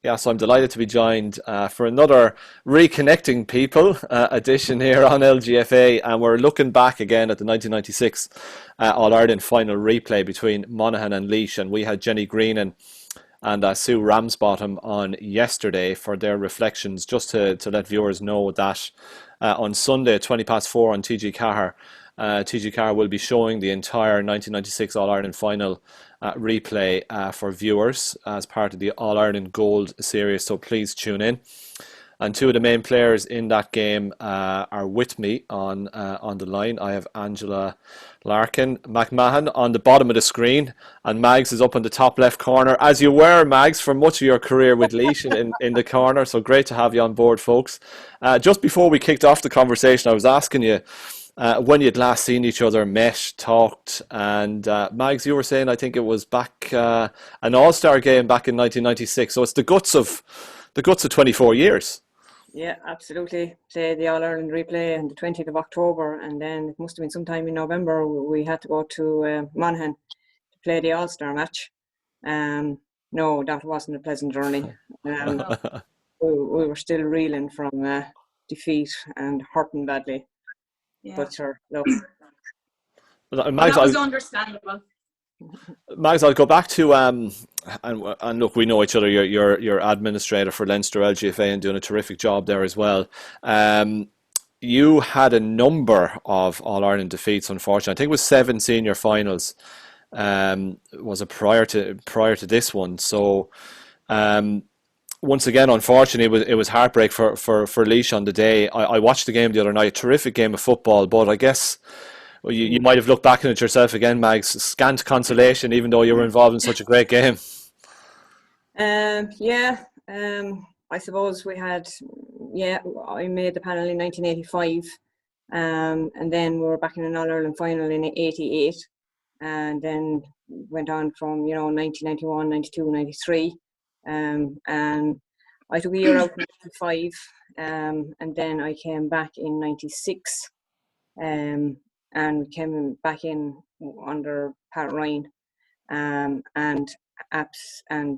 Yeah, so I'm delighted to be joined for another Reconnecting People edition here on LGFA, and we're looking back again at the 1996 All-Ireland final replay between Monaghan and Laois, and we had Jenny Green and Sue Ramsbottom on yesterday for their reflections, just to let viewers know that on Sunday at 20 past 4 on TG Cahir, TG Cahir will be showing the entire 1996 All-Ireland final replay for viewers as part of the All-Ireland Gold series, so please tune in. And two of the main players in that game are with me on the line. I have Angela Larkin, McMahon on the bottom of the screen, and Mags is up in the top left corner, as you were, Mags, for much of your career with Laois in the corner. So great to have you on board, folks. Just before we kicked off the conversation, I was asking you when you'd last seen each other, met, talked, and Mags, you were saying, I think it was back an All-Star game back in 1996. So it's the guts of 24 years. Yeah, absolutely. Played the All-Ireland replay on the 20th of October, and then it must have been sometime in November we had to go to Monaghan to play the All-Star match. No, that wasn't a pleasant journey. We were still reeling from defeat and hurting badly. Yeah. But sure, look. Mags, that was understandable. Mags, I'll go back to and look, we know each other. You're administrator for Leinster LGFA and doing a terrific job there as well. You had a number of All Ireland defeats. Unfortunately, I think it was 7 senior finals. Was it prior to this one? So once again, unfortunately, it was heartbreak for Laois on the day. I watched the game the other night. Terrific game of football, but I guess. Well, you might have looked back on it yourself again, Mags. Scant consolation, even though you were involved in such a great game. I suppose we had. Yeah, I made the panel in 1985, and then we were back in an All-Ireland final in '88, and then went on from 1991, 92, 93, and I took a year out in '95, and then I came back in '96. And came back in under Pat Ryan, and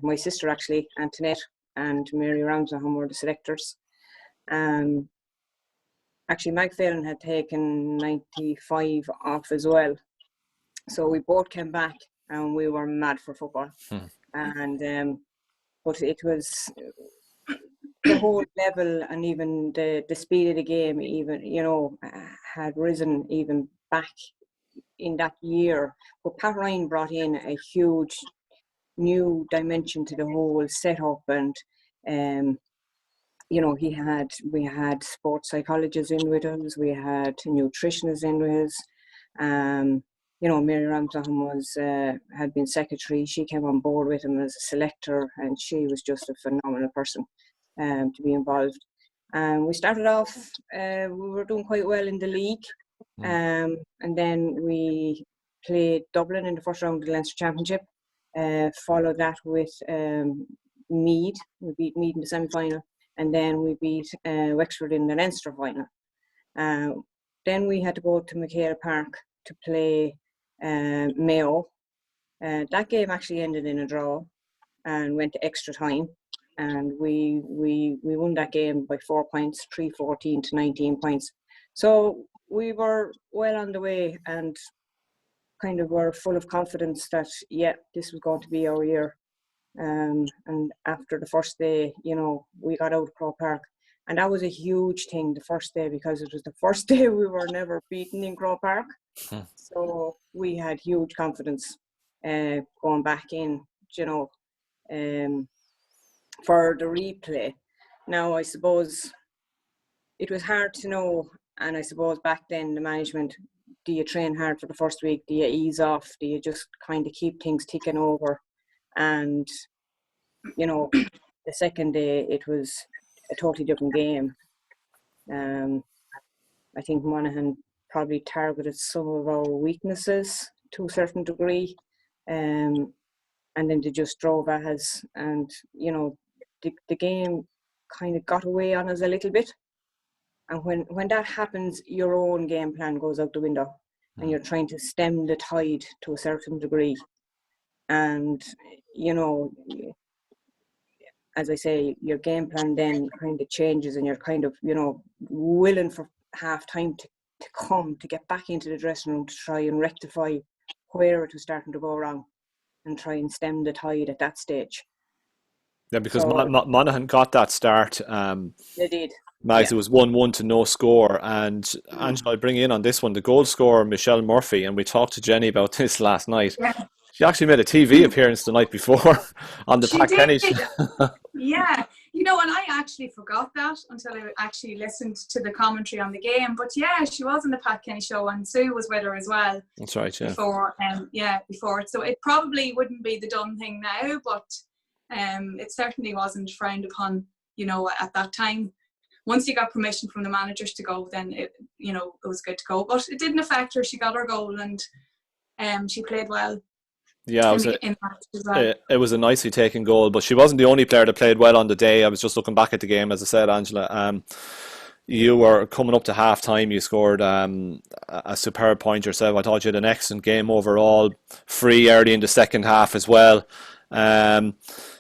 my sister actually, Antoinette, and Mary Ramsaham were the selectors. Actually, Mag Phelan had taken 95 off as well, so we both came back and we were mad for football. And but it was the whole level and even the speed of the game even had risen even back in that year. But Pat Ryan brought in a huge new dimension to the whole setup, and we had sports psychologists in with us, we had nutritionists in with us. Mary Ramsaham had been secretary. She came on board with him as a selector, and she was just a phenomenal person to be involved. We started off, we were doing quite well in the league, and then we played Dublin in the first round of the Leinster Championship. Followed that with Meath. We beat Meath in the semi-final, and then we beat Wexford in the Leinster final. Then we had to go to Cahill Park to play Mayo. That game actually ended in a draw and went to extra time. And we won that game by 4 points, 3-14 to 19 points. So we were well on the way and kind of were full of confidence that, this was going to be our year. And after the first day, we got out of Croke Park. And that was a huge thing the first day, because it was the first day we were never beaten in Croke Park. So we had huge confidence going back in, for the replay. Now, I suppose it was hard to know, and I suppose back then the management, do you train hard for the first week? Do you ease off? Do you just kind of keep things ticking over? And, the second day it was a totally different game. I think Monaghan probably targeted some of our weaknesses to a certain degree. And then they just drove at us, and, the game kind of got away on us a little bit. And when that happens, your own game plan goes out the window, and you're trying to stem the tide to a certain degree. And, as I say, your game plan then kind of changes, and you're kind of, you know, willing for half time to come, to get back into the dressing room to try and rectify where it was starting to go wrong and try and stem the tide at that stage. Yeah, because So Monaghan got that start. they did. Mags, Yeah. it was 1-1 to no score. And Angela, I bring you in on this one. The goal scorer, Michelle Murphy, and we talked to Jenny about this last night. Yeah. She actually made a TV appearance the night before on the She Pat Kenny did. show. Yeah. You know, and I actually forgot that until I actually listened to the commentary on the game. But yeah, she was on the Pat Kenny show, and Sue was with her as well. That's right, yeah. Before. So it probably wouldn't be the done thing now, but it certainly wasn't frowned upon, you know, at that time. Once you got permission from the managers to go, then it was good to go. But it didn't affect her. She got her goal, and she played well. Yeah, it was a nicely taken goal, but she wasn't the only player that played well on the day. I was just looking back at the game, as I said, Angela. You were coming up to half time. You scored a superb point yourself. I thought you had an excellent game overall. Free early in the second half as well.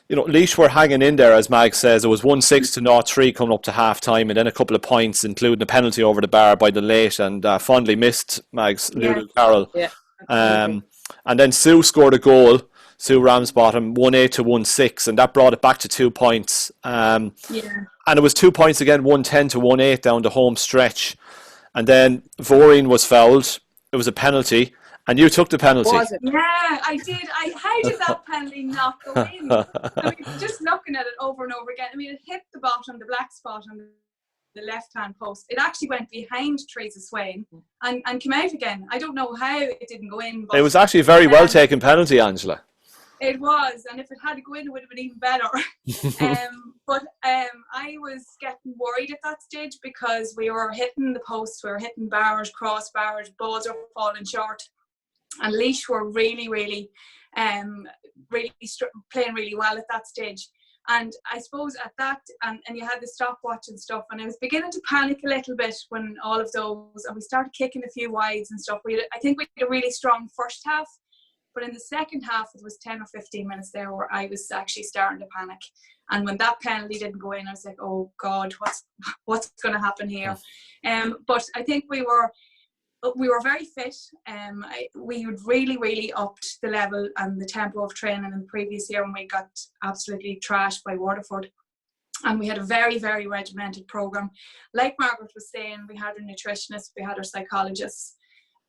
You know, Laois were hanging in there, as Mag says. It was 1-6 to 0-3 coming up to half time, and then a couple of points, including a penalty over the bar by the late and fondly missed Mag's Lulu Carroll. Yeah. And then Sue scored a goal. Sue Ramsbottom, 1-8 to 1-6, and that brought it back to 2 points. And it was 2 points again, 1-10 to 1-8 down the home stretch. And then Voreen was fouled. It was a penalty, and you took the penalty. Was it? Yeah, I did. How did that penalty not go in? I mean, just looking at it over and over again. I mean, it hit the bottom, the black spot on the left-hand post. It actually went behind Teresa Swain and came out again. I don't know how it didn't go in. But it was actually a very well taken penalty, Angela. It was, and if it had to go in, it would have been even better. But I was getting worried at that stage because we were hitting the posts, we were hitting bars, crossbars, balls were falling short. And Laois were really playing really well at that stage. And I suppose at that, and you had the stopwatch and stuff, and I was beginning to panic a little bit when all of those, and we started kicking a few wides and stuff. I think we had a really strong first half, but in the second half, it was 10 or 15 minutes there where I was actually starting to panic. And when that penalty didn't go in, I was like, oh God, what's going to happen here? But I think we were very fit. We had really upped the level and the tempo of training in the previous year when we got absolutely trashed by Waterford. And we had a very, very regimented programme. Like Margaret was saying, we had our nutritionists, we had our psychologists,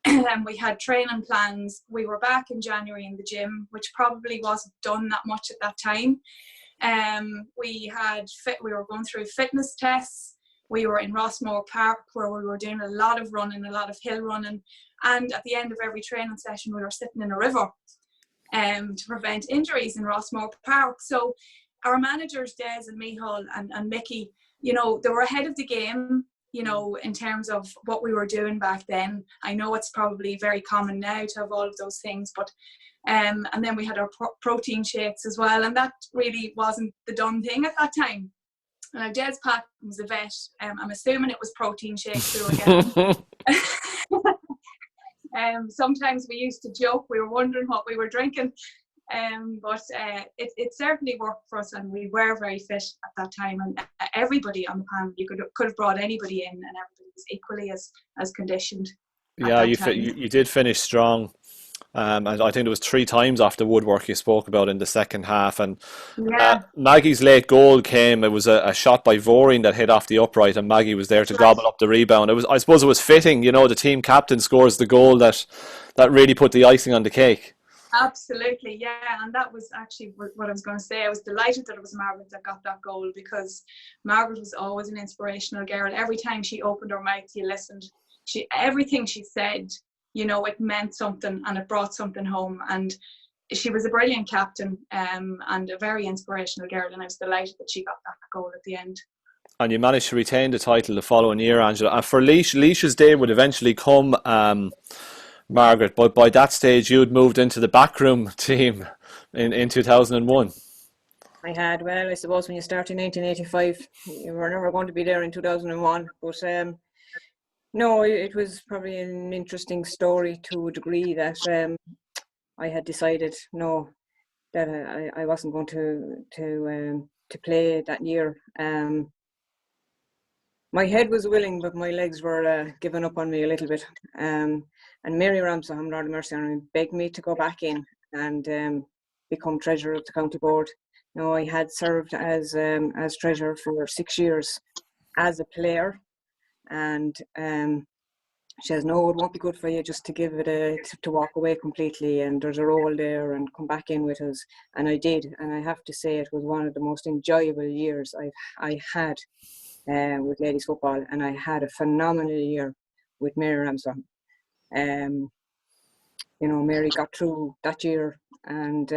and we had training plans. We were back in January in the gym, which probably wasn't done that much at that time. We were going through fitness tests. We were in Rossmore Park where we were doing a lot of running, a lot of hill running. And at the end of every training session, we were sitting in a river to prevent injuries in Rossmore Park. So our managers, Des and Micheál and Mickey, you know, they were ahead of the game, you know, in terms of what we were doing back then. I know it's probably very common now to have all of those things, but and then we had our protein shakes as well. And that really wasn't the done thing at that time. Now, Des Patton was a vet. I'm assuming it was protein shakes too again. Sometimes we used to joke, we were wondering what we were drinking. But it certainly worked for us, and we were very fit at that time. And everybody on the panel, you could have brought anybody in, and everybody was equally as conditioned. Yeah, you did finish strong. And I think it was 3 times after woodwork you spoke about in the second half. And Maggie's late goal came. It was a shot by Voreen that hit off the upright, and Maggie was there to gobble up the rebound. I suppose it was fitting, you know, the team captain scores the goal that really put the icing on the cake. Absolutely, yeah, and that was actually what I was going to say. I was delighted that it was Margaret that got that goal, because Margaret was always an inspirational girl. Every time she opened her mouth, you listened. Everything she said, you know, it meant something and it brought something home. And she was a brilliant captain and a very inspirational girl, and I was delighted that she got that goal at the end. And you managed to retain the title the following year, Angela. And for Laois's day would eventually come, Margaret, but by that stage you'd moved into the backroom team in 2001. I had, well, I suppose when you start in 1985, you were never going to be there in 2001. But no, it was probably an interesting story to a degree that I had decided that I wasn't going to to play that year. My head was willing, but my legs were giving up on me a little bit. And Mary Ramsaham, Lord of Mercy on him, begged me to go back in and become treasurer of the county board. Now, I had served as treasurer for 6 years as a player, and she says, no, it won't be good for you just to give it to walk away completely, and there's a role there, and come back in with us. And I did, and I have to say it was one of the most enjoyable years I had with ladies football, and I had a phenomenal year with Mary Ramshaw. Mary got through that year, and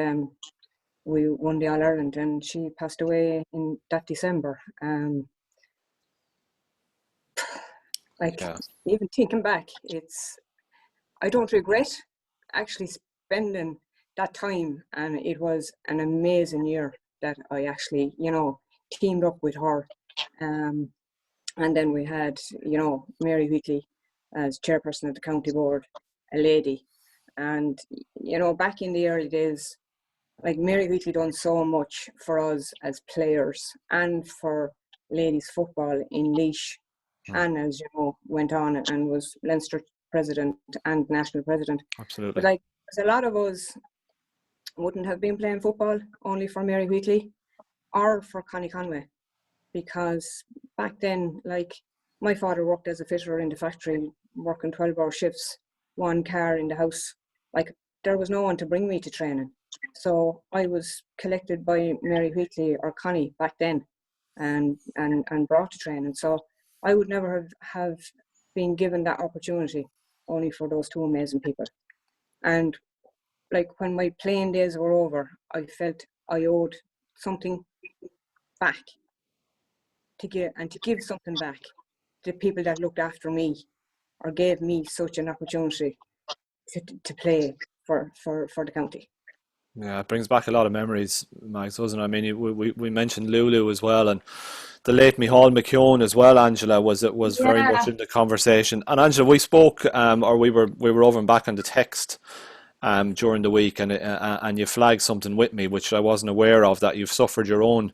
we won the All-Ireland, and she passed away in that December. Even thinking back, I don't regret actually spending that time, and it was an amazing year that I actually, teamed up with her. And then we had, Mary Wheatley as chairperson of the county board, a lady. And, back in the early days, like Mary Wheatley done so much for us as players and for ladies football in Laois. And as you know, went on and was Leinster president and national president. Absolutely. But a lot of us wouldn't have been playing football only for Mary Wheatley or for Connie Conway, because back then, my father worked as a fitter in the factory, working 12-hour shifts, one car in the house. There was no one to bring me to training, so I was collected by Mary Wheatley or Connie back then, and brought to training. So I would never have been given that opportunity, only for those two amazing people. And when my playing days were over, I felt I owed something back to give something back to the people that looked after me or gave me such an opportunity to play for the county. Yeah, it brings back a lot of memories, Max, doesn't it? I mean, we mentioned Lulu as well, and the late Micheál McKeown as well, Angela, was very much in the conversation. And Angela, we spoke, or we were over and back on the text during the week, and you flagged something with me which I wasn't aware of, that you've suffered your own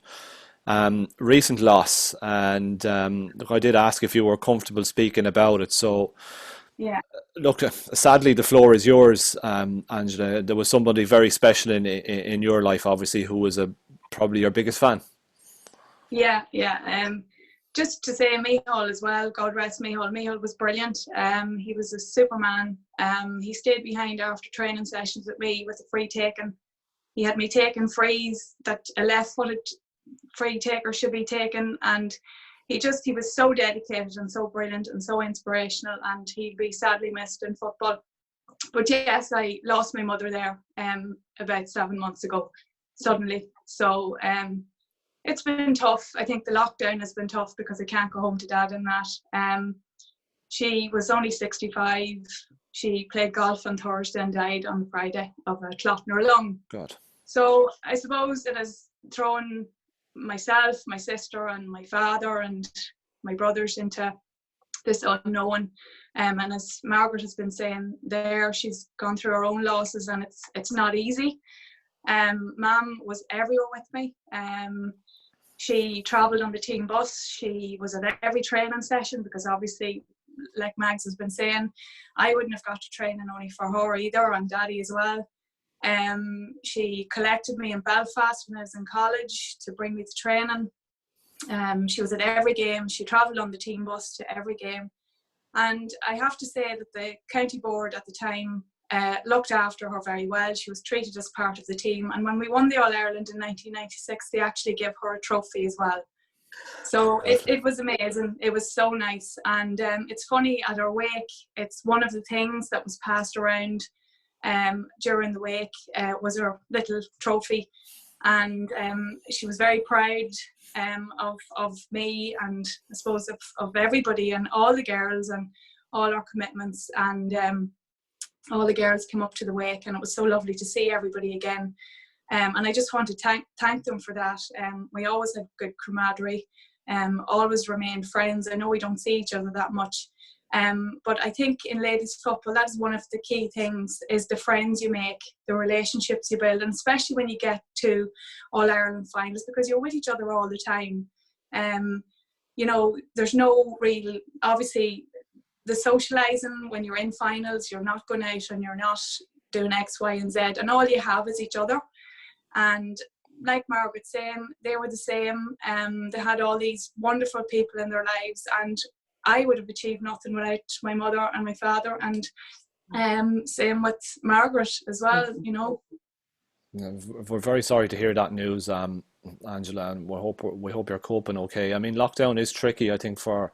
recent loss, and I did ask if you were comfortable speaking about it. So yeah, look, sadly the floor is yours, Angela. There was somebody very special in your life, obviously, who was probably your biggest fan. Yeah. Just to say, Micheál as well, God rest Micheál. Micheál was brilliant. He was a superman. He stayed behind after training sessions with me with a free taken. He had me taking frees that a left-footed free taker should be taken, and he was so dedicated and so brilliant and so inspirational, and he'd be sadly missed in football. But yes, I lost my mother there about 7 months ago, suddenly. So it's been tough. I think the lockdown has been tough because I can't go home to Dad and that. She was only 65. She played golf on Thursday and died on Friday of a clot in her lung. God. So I suppose it has thrown myself, my sister and my father and my brothers into this unknown. And as Margaret has been saying there, she's gone through her own losses, and it's not easy. Mum was everywhere with me. She travelled on the team bus. She was at every training session, because obviously, like Mags has been saying, I wouldn't have got to training only for her either, and Daddy as well. She collected me in Belfast when I was in college to bring me to training. She was at every game. She travelled on the team bus to every game. And I have to say that the county board at the time looked after her very well. She was treated as part of the team. And when we won the All-Ireland in 1996, they actually gave her a trophy as well. So it was amazing. It was so nice. And it's funny, at her wake, it's one of the things that was passed around during the wake was her little trophy. And she was very proud of me, and I suppose of everybody and all the girls and all our commitments. And all the girls came up to the wake, and it was so lovely to see everybody again. And I just want to thank them for that. We always had good camaraderie, always remained friends. I know we don't see each other that much, But I think in ladies football, that's one of the key things, is the friends you make, the relationships you build, and especially when you get to All-Ireland finals, because you're with each other all the time. You know, there's no real, obviously, the socialising when you're in finals, you're not going out and you're not doing X, Y, and Z, and all you have is each other. And like Margaret saying, they were the same. They had all these wonderful people in their lives, and I would have achieved nothing without my mother and my father, and same with Margaret as well, you know. We're very sorry to hear that news, Angela, and we hope you're coping okay. I mean, lockdown is tricky, I think, for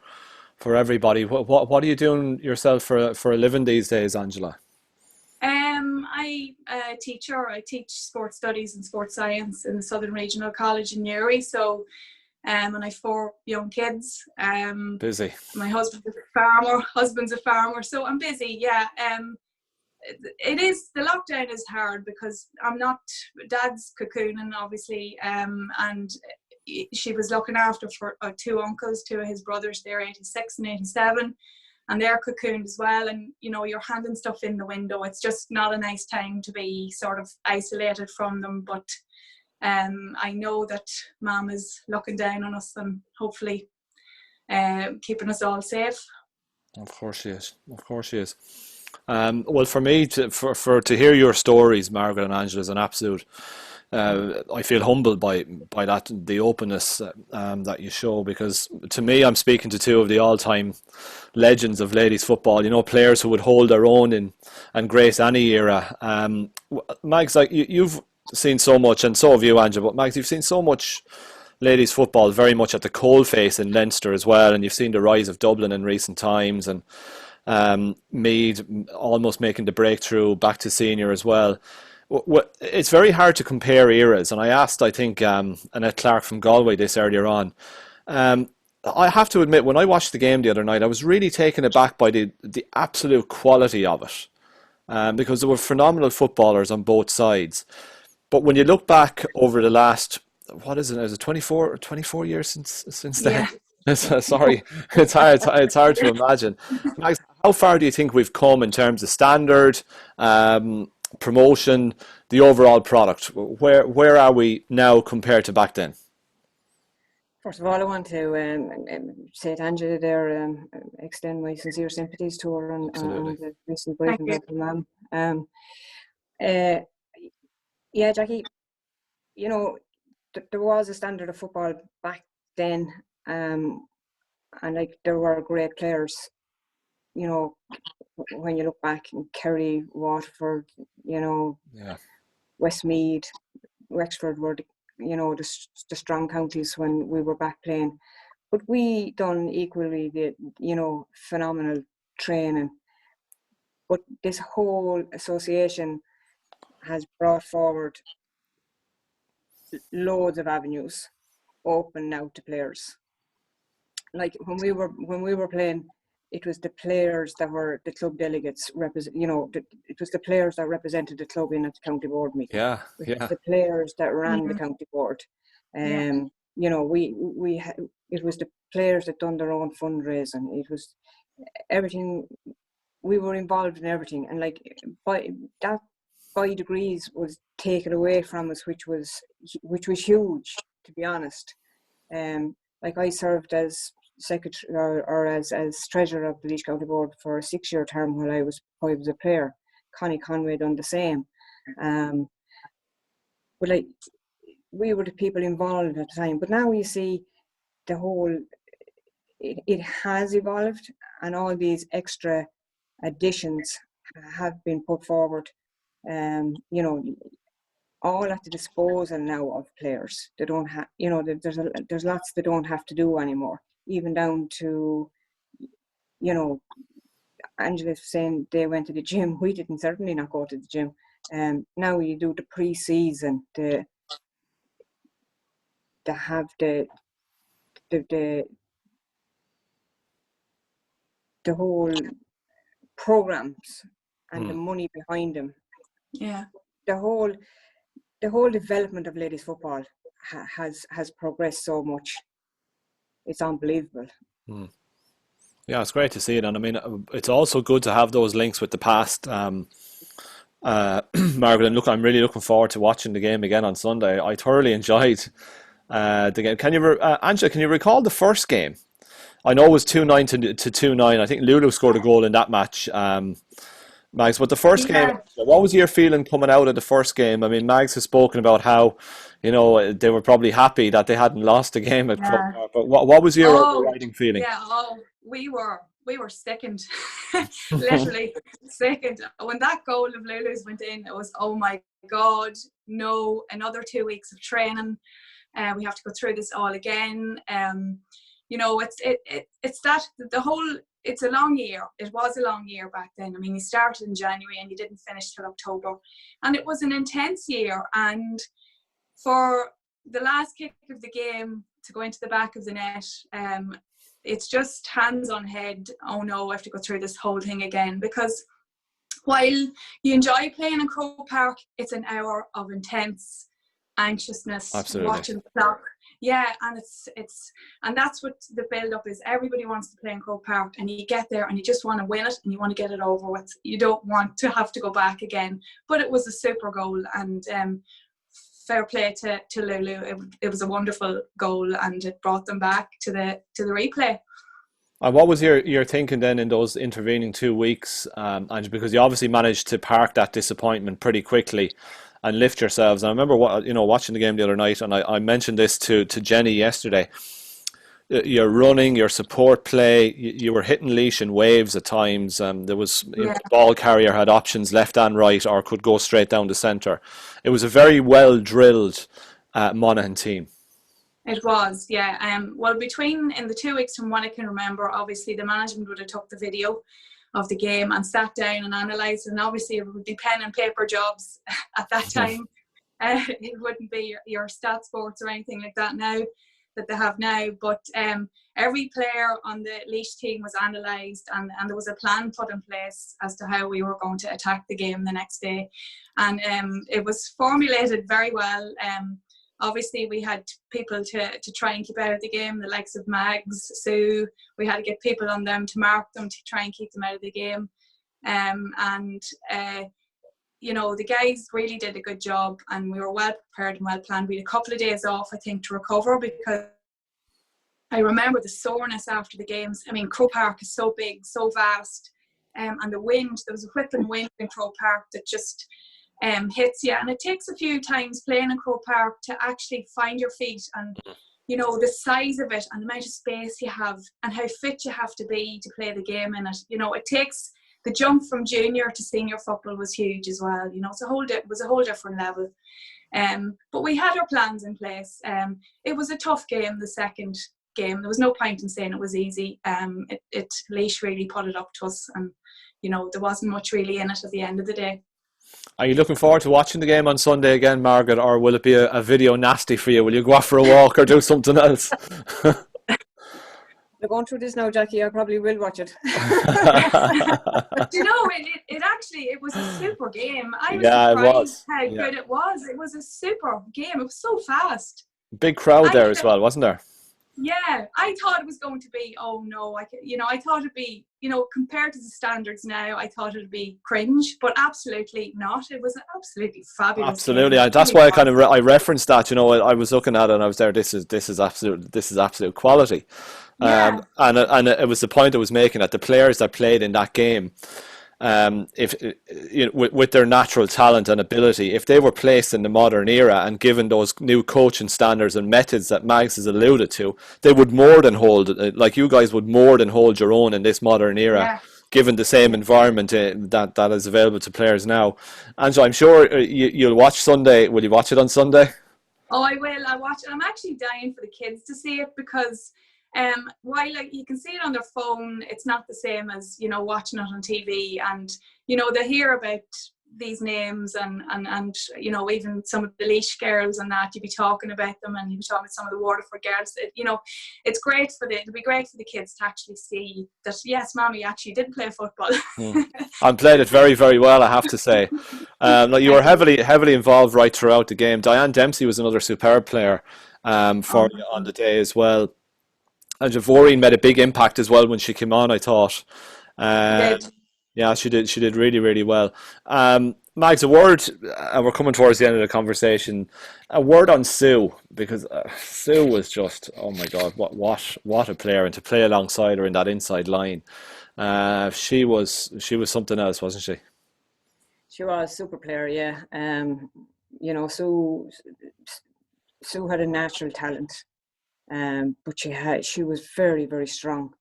everybody. What are you doing yourself for a living these days, Angela? I'm a teacher. I teach sports studies and sports science in the Southern Regional College in Newry. So, and I have 4 young kids. Busy. My husband's a farmer, so I'm busy. Yeah. It is, the lockdown is hard because I'm not, Dad's cocooning obviously, and she was looking after for 2 uncles, 2 of his brothers. They're 86 and 87. And they're cocooned as well, and you know, you're handing stuff in the window. It's just not a nice time to be sort of isolated from them. But I know that Mum is looking down on us and hopefully keeping us all safe. Of course she is. Of course she is. Well, for me to hear your stories, Margaret and Angela, is an absolute. I feel humbled by that, the openness that you show, because to me, I'm speaking to 2 of the all-time legends of ladies football. You know, players who would hold their own and grace any era. Mags, like you've seen so much, and so have you, Angela. But Mags, you've seen so much ladies football, very much at the coalface in Leinster as well, and you've seen the rise of Dublin in recent times, and Meath almost making the breakthrough back to senior as well. It's very hard to compare eras, and I asked, I think, Annette Clark from Galway this earlier on. I have to admit, when I watched the game the other night, I was really taken aback by the absolute quality of it, because there were phenomenal footballers on both sides. But when you look back over the last, what is it 24 years since then? Yeah. Sorry, it's hard to imagine. Max, how far do you think we've come in terms of standard, promotion, the overall product? Where are we now compared to back then? First of all, I want to say to Angela there, extend my sincere sympathies to her on the recent bereavement of her mum. Yeah, Jackie, you know, there was a standard of football back then, and like there were great players. You know, when you look back in Kerry, Waterford, you know, Westmeath, Wexford were the strong counties when we were back playing. But we done equally the phenomenal training. But this whole association has brought forward loads of avenues open now to players. Like when we were playing, it was the players that were the club delegates it was the players that represented the club in at the county board meeting. The players that ran the county board. You know, it was the players that done their own fundraising. It was everything. We were involved in everything, and like by degrees was taken away from us, which was huge, to be honest. Like I served as secretary or as treasurer of the Laois County Board for a 6-year term while I was a player. Connie Conway done the same. But like we were the people involved at the time. But now you see the whole it has evolved, and all these extra additions have been put forward. You know, all at the disposal now of players. They don't have, you know, there's lots they don't have to do anymore. Even down to, you know, Angela saying they went to the gym. We didn't certainly not go to the gym. Now you do the pre-season. They have the whole programs and the money behind them. Yeah. The whole development of ladies football has progressed so much. It's unbelievable. Yeah, it's great to see it, and I mean, it's also good to have those links with the past. Margaret, and look, I'm really looking forward to watching the game again on Sunday. I thoroughly enjoyed the game. Angela, can you recall the first game? I know it was 2-9 to 2-9. I think Lulu scored a goal in that match. Mags, but the first game, Yeah. what was your feeling coming out of the first game? I mean, Mags has spoken about how, they were probably happy that they hadn't lost the game at Croke Yeah. Park. But what was your Oh, overriding feeling? yeah. Oh, we were sickened, literally sickened. When that goal of Lulu's went in, it was, oh my God, no, another 2 weeks of training. We have to go through this all again. It's that the whole. It's a long year. It was a long year back then. I mean, you started in January and you didn't finish till October, and it was an intense year. And for the last kick of the game to go into the back of the net, it's just hands on head. Oh no, I have to go through this whole thing again. Because while you enjoy playing in Croke Park, it's an hour of intense anxiousness, Absolutely. watching the clock. Yeah, and and that's what the build up is. Everybody wants to play in Croke Park, and you get there and you just want to win it and you want to get it over with. You don't want to have to go back again. But it was a super goal, and fair play to Lulu. It was a wonderful goal, and it brought them back to the replay. And what was your thinking then in those intervening 2 weeks? And because you obviously managed to park that disappointment pretty quickly and lift yourselves. And I remember watching the game the other night, and I mentioned this to Jenny yesterday. Your running, your support play, you were hitting leash in waves at times. There was the ball carrier had options left and right, or could go straight down the centre. It was a very well drilled Monaghan team. It was, yeah. Well, in the 2 weeks from what I can remember, obviously the management would have took the video of the game and sat down and analysed, and obviously it would be pen and paper jobs at that time. It wouldn't be your stat sports or anything like that now that they have now, but every player on the Laois team was analysed, and there was a plan put in place as to how we were going to attack the game the next day, and it was formulated very well. Obviously, we had people to try and keep out of the game, the likes of Mags, Sue. We had to get people on them to mark them to try and keep them out of the game. The guys really did a good job, and we were well prepared and well planned. We had a couple of days off, I think, to recover, because I remember the soreness after the games. I mean, Croke Park is so big, so vast, and the wind, there was a whipping wind in Croke Park that just hits you, and it takes a few times playing in Croke Park to actually find your feet, and the size of it and the amount of space you have and how fit you have to be to play the game in it. It takes the jump from junior to senior football was huge as well. It was a whole different level. But we had our plans in place. It was a tough game, the second game. There was no point in saying it was easy. Laois really put it up to us, and there wasn't much really in it at the end of the day. Are you looking forward to watching the game on Sunday again, Margaret, or will it be a video nasty for you? Will you go out for a walk or do something else? We're going through this now, Jackie. I probably will watch it. But it was a super game. I was surprised how good it was. It was a super game. It was so fast. Big crowd there as well, wasn't there? Yeah, I thought it was going to be, oh no, I thought it'd be, compared to the standards now, I thought it'd be cringe, but absolutely not. It was an absolutely fabulous Absolutely, game. that's why I referenced that. I was looking at it and I was there. This is absolute quality. Yeah. And it was the point I was making that the players that played in that game, with their natural talent and ability, if they were placed in the modern era and given those new coaching standards and methods that Mags has alluded to, they would more than hold, like you guys would more than hold your own in this modern era, given the same environment that is available to players now. And so I'm sure you'll watch Sunday. Will you watch it on Sunday? Oh, I will. I'll watch it. I'm actually dying for the kids to see it, because while you can see it on their phone, it's not the same as watching it on TV, and they hear about these names and even some of the Laois girls and that, you'd be talking about them, and you'd be talking about some of the Waterford girls. It'll be great for the kids to actually see that, yes, Mommy actually did play football. And played it very, very well, I have to say. You were heavily involved right throughout the game. Diane Dempsey was another superb player for you on the day as well. And Javorine made a big impact as well when she came on, I thought. Did. Yeah, she did. She did really, really well. Mags, a word, and we're coming towards the end of the conversation. A word on Sue, because Sue was just, oh my God, what a player, and to play alongside her in that inside line, she was something else, wasn't she? She was a super player, yeah. Sue had a natural talent, but she was very, very strong.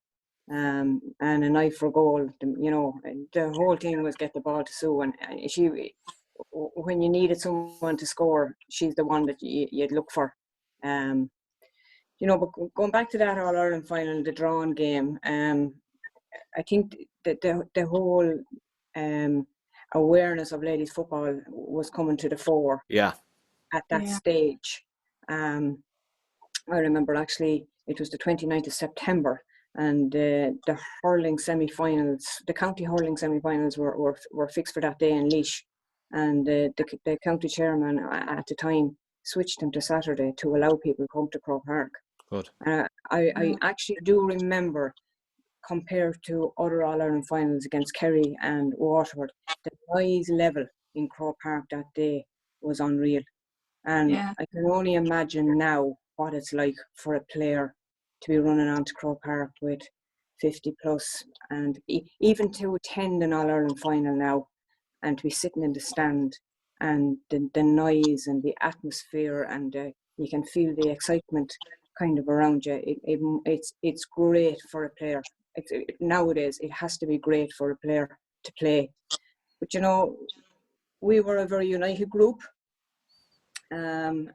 And an eye for goal. The whole thing was get the ball to Sue, and she, when you needed someone to score, she's the one that you'd look for. Um, but going back to that All Ireland final, the drawn game, I think that the whole awareness of ladies football was coming to the fore Yeah. at that stage. I remember actually it was the 29th of September, and the hurling semi-finals, the county hurling semi-finals were fixed for that day in Laois, and the county chairman at the time switched them to Saturday to allow people to come to Croke Park. Good. I actually do remember, compared to other All-Ireland finals against Kerry and Waterford, the noise level in Croke Park that day was unreal. And I can only imagine now what it's like for a player to be running onto Croke Park with 50 plus, and even to attend an All-Ireland final now, and to be sitting in the stand, and the noise and the atmosphere, and you can feel the excitement kind of around you. It's great for a player. Nowadays, it has to be great for a player to play. But we were a very united group. And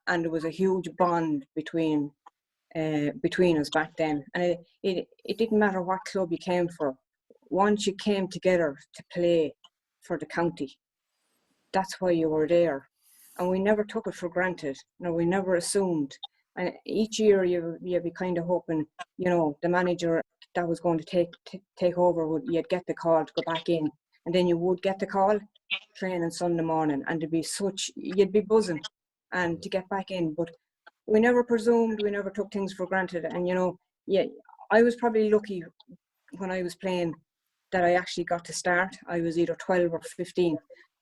there was a huge bond between us back then, and it didn't matter what club you came for. Once you came together to play for the county, that's why you were there, and we never took it for granted. We never assumed. And each year you'd be kind of hoping, the manager that was going to take over, you'd get the call to go back in, and then you would get the call training Sunday morning, and you'd be buzzing and to get back in. But we never presumed, we never took things for granted. And I was probably lucky when I was playing that I actually got to start. I was either 12 or 15,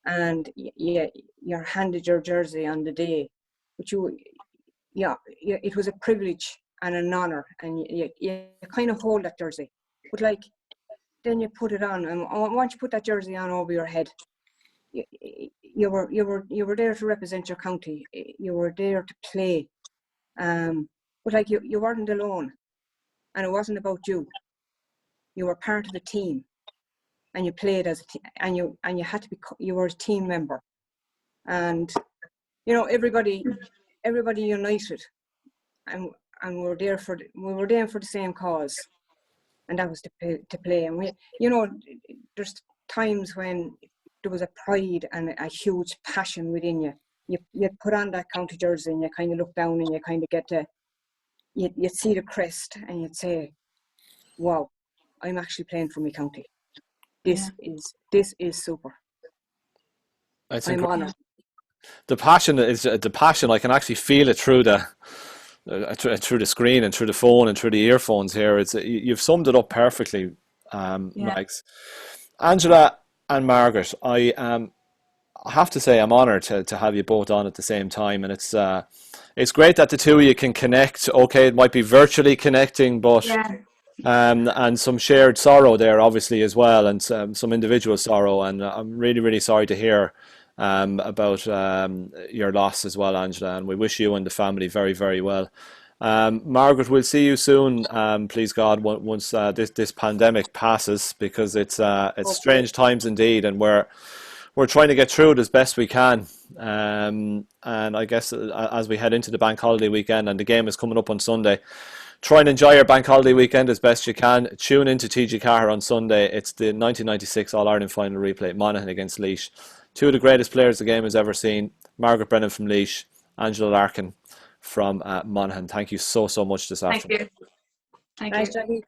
and you're handed your jersey on the day, but it was a privilege and an honor, and you kind of hold that jersey, but then you put it on, and once you put that jersey on over your head, you were there to represent your county. You were there to play, but you weren't alone, and it wasn't about you. You were part of a team, and you played as a team, and you had to be. You were a team member, and everybody united, and we were there for the same cause, and that was to play. And there's times when there was a pride and a huge passion within you. You'd put on that county jersey, and you kind of look down, and you kind of get you'd see the crest, and you'd say, wow, I'm actually playing for my county. This is super. I'm honoured. The passion I can actually feel it through the screen and through the phone and through the earphones here. You've summed it up perfectly, Mags. Angela and Margaret, I have to say I'm honoured to have you both on at the same time, and it's great that the two of you can connect. Okay, it might be virtually connecting, but and some shared sorrow there, obviously, as well, and some individual sorrow. And I'm really, really sorry to hear about your loss as well, Angela, and we wish you and the family very, very well. Margaret, we'll see you soon, please God, once this pandemic passes, because it's strange times indeed, and we're trying to get through it as best we can. And I guess as we head into the bank holiday weekend, and the game is coming up on Sunday, try and enjoy your bank holiday weekend as best you can. Tune into TG Carr on Sunday. It's the 1996 All-Ireland final replay, Monaghan against Laois. Two of the greatest players the game has ever seen, Margaret Brennan from Laois, Angela Larkin from Monaghan. Thank you so much this afternoon. Thank you. Thanks, Jackie.